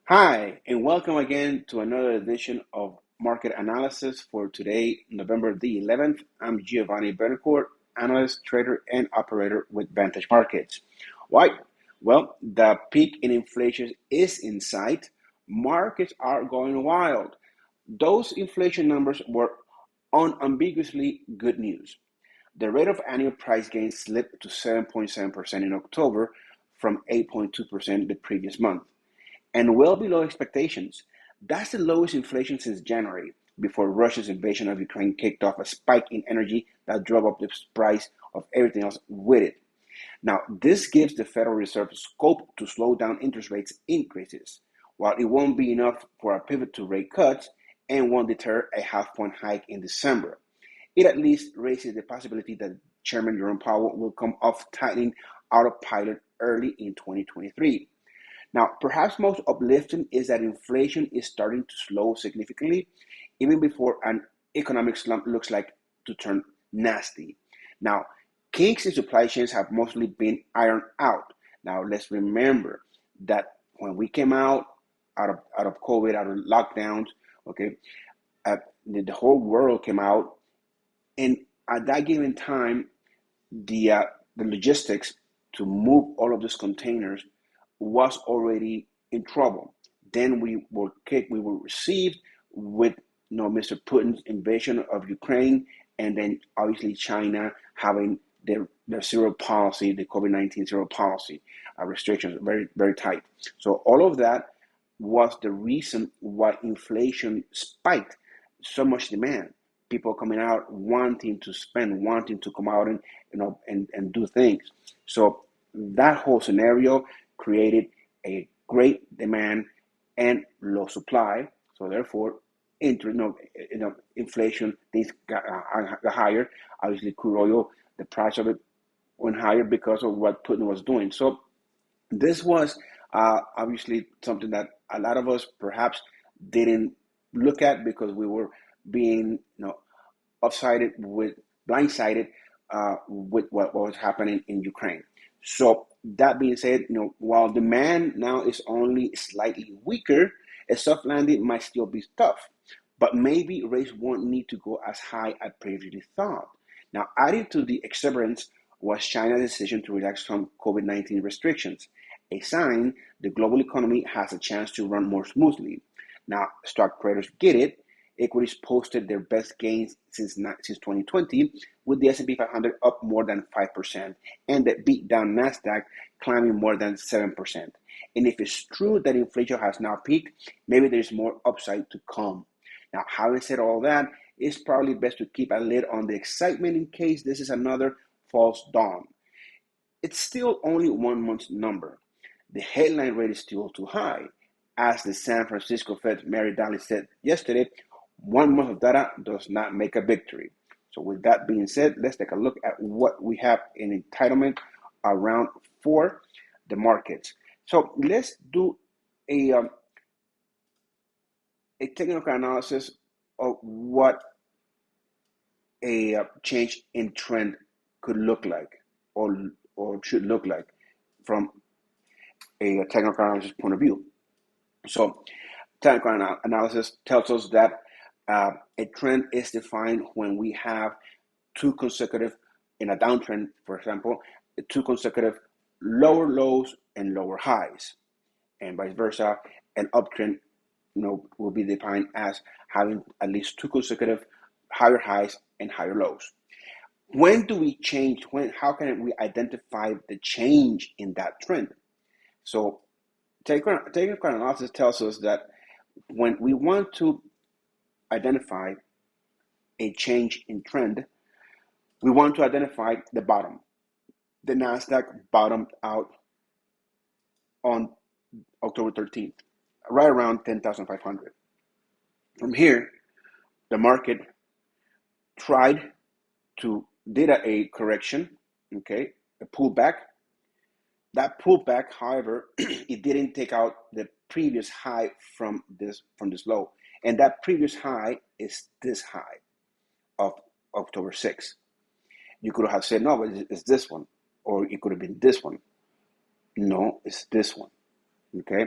Hi, and welcome again to another edition of Market Analysis for today, November the 11th. I'm Giovanni Betancourt, analyst, trader, and operator with Vantage Markets. Why? Well, the peak in inflation is in sight. Markets are going wild. Those inflation numbers were unambiguously good news. The rate of annual price gain slipped to 7.7% in October from 8.2% the previous month and well below expectations. That's the lowest inflation since January, before Russia's invasion of Ukraine kicked off a spike in energy that drove up the price of everything else with it. Now, this gives the Federal Reserve scope to slow down interest rates increases. While it won't be enough for a pivot to rate cuts and won't deter a half-point hike in December, it at least raises the possibility that Chairman Jerome Powell will come off tightening autopilot early in 2023. Now, perhaps most uplifting is that inflation is starting to slow significantly, even before an economic slump looks like to turn nasty. Now, kinks in supply chains have mostly been ironed out. Now, let's remember that when we came out of COVID, out of lockdowns, okay, the whole world came out, and at that given time, the logistics to move all of these containers was already in trouble. Then we were received with Mr. Putin's invasion of Ukraine, and then obviously China having their zero policy, the COVID-19 zero policy restrictions, very, very tight. So all of that was the reason why inflation spiked so much demand. People coming out wanting to spend, wanting to come out and and do things. So that whole scenario created a great demand and low supply. So therefore, inflation things got higher. Obviously, crude oil, the price of it went higher because of what Putin was doing. So this was obviously something that a lot of us perhaps didn't look at because we were being offsided with blindsided with what was happening in Ukraine. So that being said, while demand now is only slightly weaker, a soft landing might still be tough. But maybe rates won't need to go as high as previously thought. Now, adding to the exuberance was China's decision to relax some COVID-19 restrictions, a sign the global economy has a chance to run more smoothly. Now, stock traders get it. Equities posted their best gains since 2020, with the S&P 500 up more than 5% and the beat down Nasdaq climbing more than 7%. And if it's true that inflation has now peaked, maybe there's more upside to come. Now, having said all that, it's probably best to keep a lid on the excitement in case this is another false dawn. It's still only 1 month's number. The headline rate is still too high. As the San Francisco Fed's Mary Daly said yesterday, 1 month of data does not make a victory. So with that being said, let's take a look at what we have in entitlement around for the markets. So let's do a technical analysis of what a change in trend could look like or should look like from a technical analysis point of view. So technical analysis tells us that a trend is defined when we have two consecutive, in a downtrend, for example, two consecutive lower lows and lower highs, and vice versa. An uptrend, will be defined as having at least two consecutive higher highs and higher lows. When do we change? How can we identify the change in that trend? So technical analysis tells us that when we want to identify a change in trend, we want to identify the bottom. The Nasdaq bottomed out on October 13th, right around 10,500. From here, the market did a correction, okay, a pullback. That pullback, however, it didn't take out the previous high from this low, and that previous high is this high of October 6th. You could have said, no, but it's this one, or it could have been this one. No, it's this one, okay?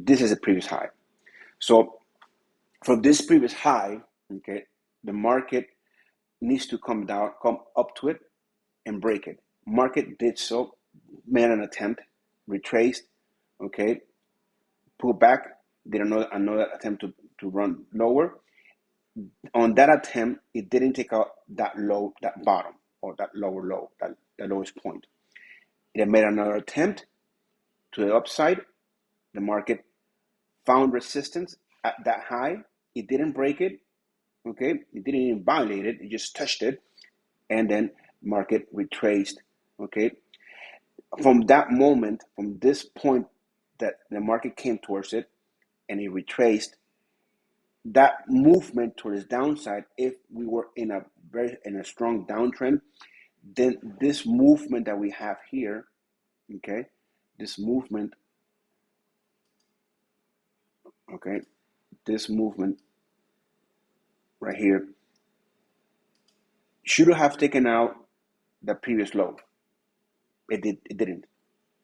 This is a previous high. So from this previous high, okay, the market needs to come down, come up to it and break it. Market did so, made an attempt, retraced, okay, pulled back, did another attempt to run lower. On that attempt, it didn't take out that low, that bottom, or that lower low, that the lowest point. It made another attempt to the upside. The market found resistance at that high. It didn't break it, okay? It didn't even violate it. It just touched it, and then market retraced, okay? From that moment, from this point that the market came towards it, and it retraced, that movement towards downside, if we were in a strong downtrend, then this movement that we have here, okay, this movement, okay, this movement right here should have taken out the previous low. It didn't.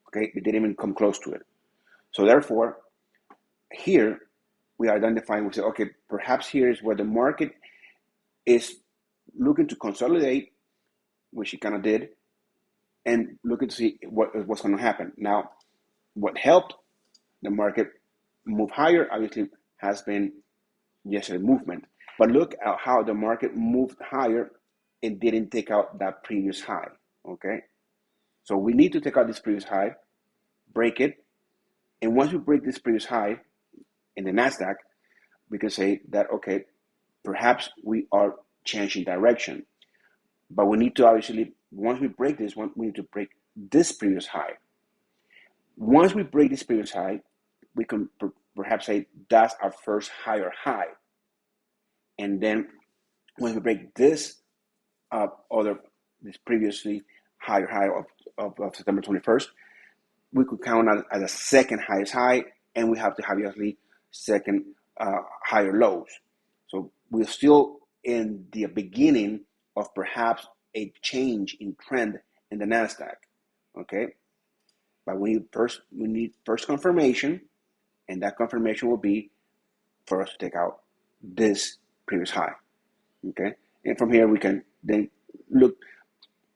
Okay, it didn't even come close to it. So therefore, here we are identifying. We say, okay, perhaps here is where the market is looking to consolidate, which it kind of did, and looking to see what's going to happen. Now, what helped the market move higher, obviously, has been yesterday's movement. But look at how the market moved higher and didn't take out that previous high. Okay, so we need to take out this previous high, break it, and once we break this previous high in the Nasdaq, we can say that, okay, perhaps we are changing direction. But we need to obviously, once we break this one, we need to break this previous high. Once we break this previous high, we can perhaps say that's our first higher high. And then when we break this this previously higher high of September 21st, we could count on as a second highest high, and we have to have obviously second higher lows. So we're still in the beginning of perhaps a change in trend in the Nasdaq. Okay, but we need first confirmation, and that confirmation will be for us to take out this previous high. Okay, and from here we can then look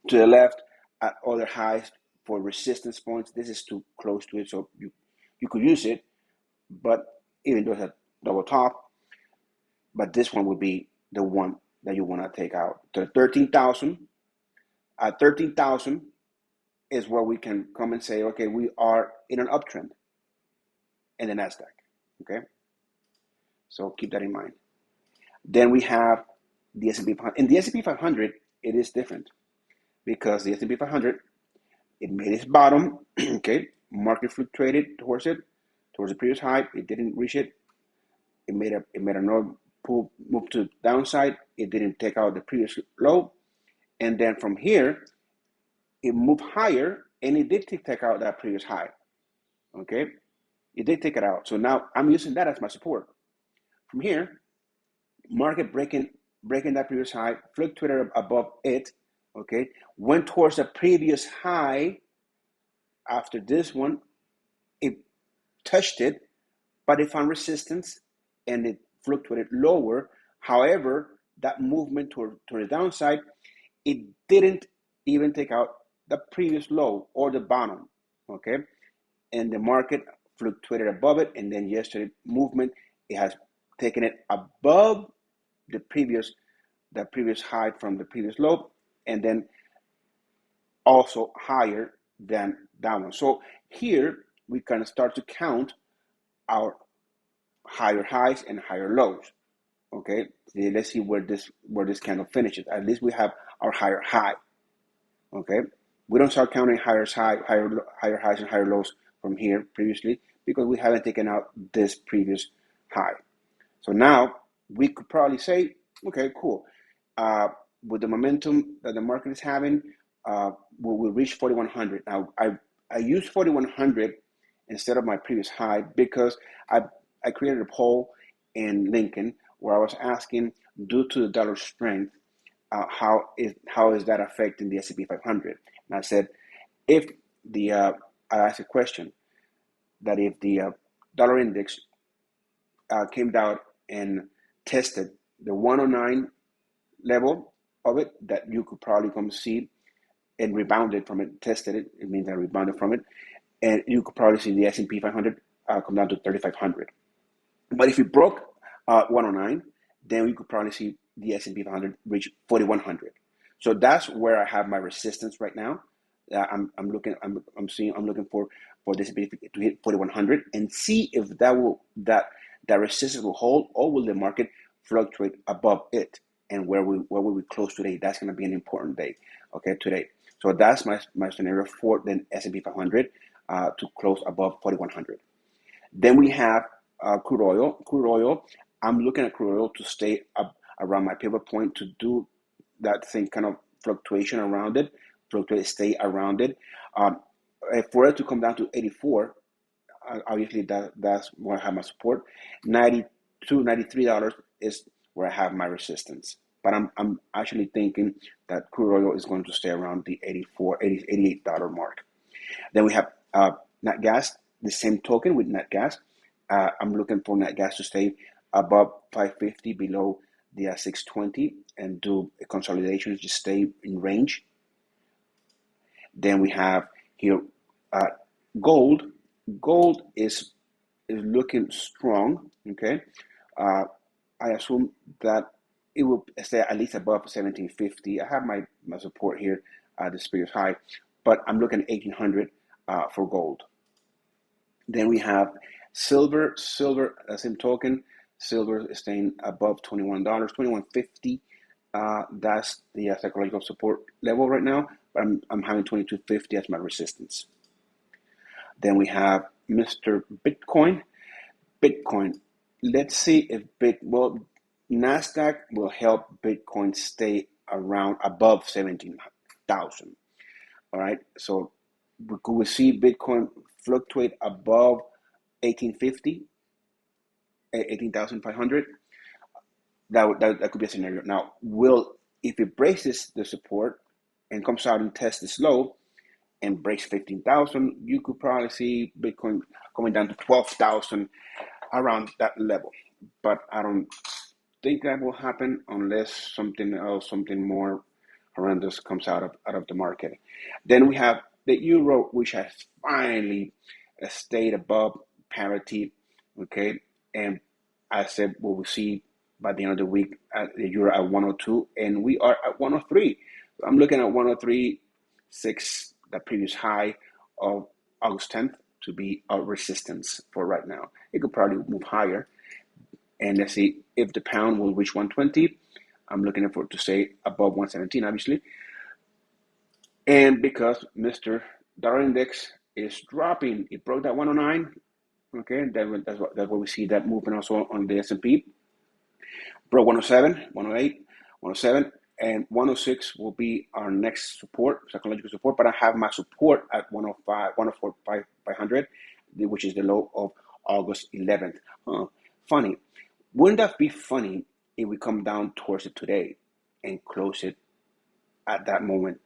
to the left at other highs for resistance points. This is too close to it, so you could use it, but even though it's a double top, but this one would be the one that you want to take out. So 13,000. At 13,000 is where we can come and say, okay, we are in an uptrend in the Nasdaq. Okay, so keep that in mind. Then we have the S&P 500. In the S&P 500, it is different because the S&P 500, it made its bottom. Okay, market fluctuated towards it, towards the previous high. It didn't reach it. It made another move to the downside. It didn't take out the previous low, and then from here, it moved higher, and it did take out that previous high. Okay, it did take it out. So now I'm using that as my support. From here, market breaking that previous high, fluctuated above it. Okay, went towards the previous high. After this one, it touched it, but it found resistance and it fluctuated lower. However, that movement toward the downside, it didn't even take out the previous low or the bottom. Okay, and the market fluctuated above it, and then yesterday movement, it has taken it above the previous high from the previous low, and then also higher than that one. So here we can start to count our higher highs and higher lows. Okay, let's see where this candle finishes. At least we have our higher high. Okay, we don't start counting higher highs and higher lows from here previously because we haven't taken out this previous high. So now we could probably say, okay, cool. With the momentum that the market is having, we will reach 4,100. Now, I use 4,100 instead of my previous high because I created a poll in Lincoln where I was asking, due to the dollar strength, how is that affecting the S&P 500? And I said, I asked a question that if the dollar index came down and tested the 109 level of it that you could probably come see and rebounded from it, tested it. It means I rebounded from it, and you could probably see the S&P 500 come down to 3,500. But if it broke 109, then we could probably see the S&P 500 reach 4,100. So that's where I have my resistance right now. I'm looking for this to hit 4,100 and see if that resistance will hold, or will the market fluctuate above it, and where will we close today. That's going to be an important day, okay, today. So that's my scenario for the S&P 500 to close above 4,100. Then we have crude oil. Crude oil, I'm looking at crude oil to stay up around my pivot point, to do that same kind of fluctuation around it, stay around it. For it to come down to 84, obviously that's where I have my support. $92, $93 is where I have my resistance. But I'm actually thinking that crude oil is going to stay around the $88 mark. Then we have Nat Gas, the same token with Nat Gas. I'm looking for Nat Gas to stay above 550, below the 620, and do a consolidation, just stay in range. Then we have here gold. Gold is looking strong. Okay, I assume that it will stay at least above 1750. I have my support here at this previous high, but I'm looking at 1800 for gold. Then we have silver. Silver, same token. Silver is staying above $21, $21.50. That's the psychological support level right now, but I'm having 22.50 as my resistance. Then we have Mr. Bitcoin. Bitcoin. Let's see if NASDAQ will help Bitcoin stay around above 17,000. All right, so could we see Bitcoin fluctuate above 1850, 18,500? That could be a scenario. Now, if it breaks the support and comes out and tests this low and breaks 15,000, you could probably see Bitcoin coming down to 12,000 around that level. But I don't think that will happen unless something else, something more horrendous comes out of the market. Then we have the euro, which has finally stayed above parity. Okay, and I said what we'll see by the end of the week at the euro at 102, and we are at 103. I'm looking at 103.6, the previous high of August 10th, to be a resistance for right now. It could probably move higher. And let's see if the pound will reach 120. I'm looking for it to stay above 117, obviously. And because Mr. Dollar Index is dropping, it broke that 109. Okay, that's what we see that movement also on the S&P. Broke 107, 108, 107, and 106 will be our next support, psychological support. But I have my support at 105, 104, 500, which is the low of August 11th. Funny. Wouldn't that be funny if we come down towards it today and close it at that moment,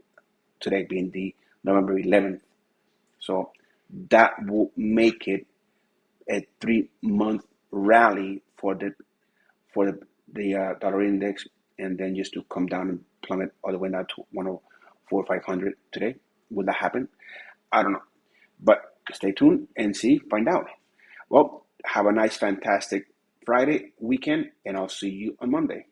today being the November 11th? So that will make it a 3-month rally for the dollar index, and then just to come down and plummet all the way down to 104, 500 today. Will that happen? I don't know. But stay tuned and find out. Well, have a nice, fantastic Friday weekend, and I'll see you on Monday.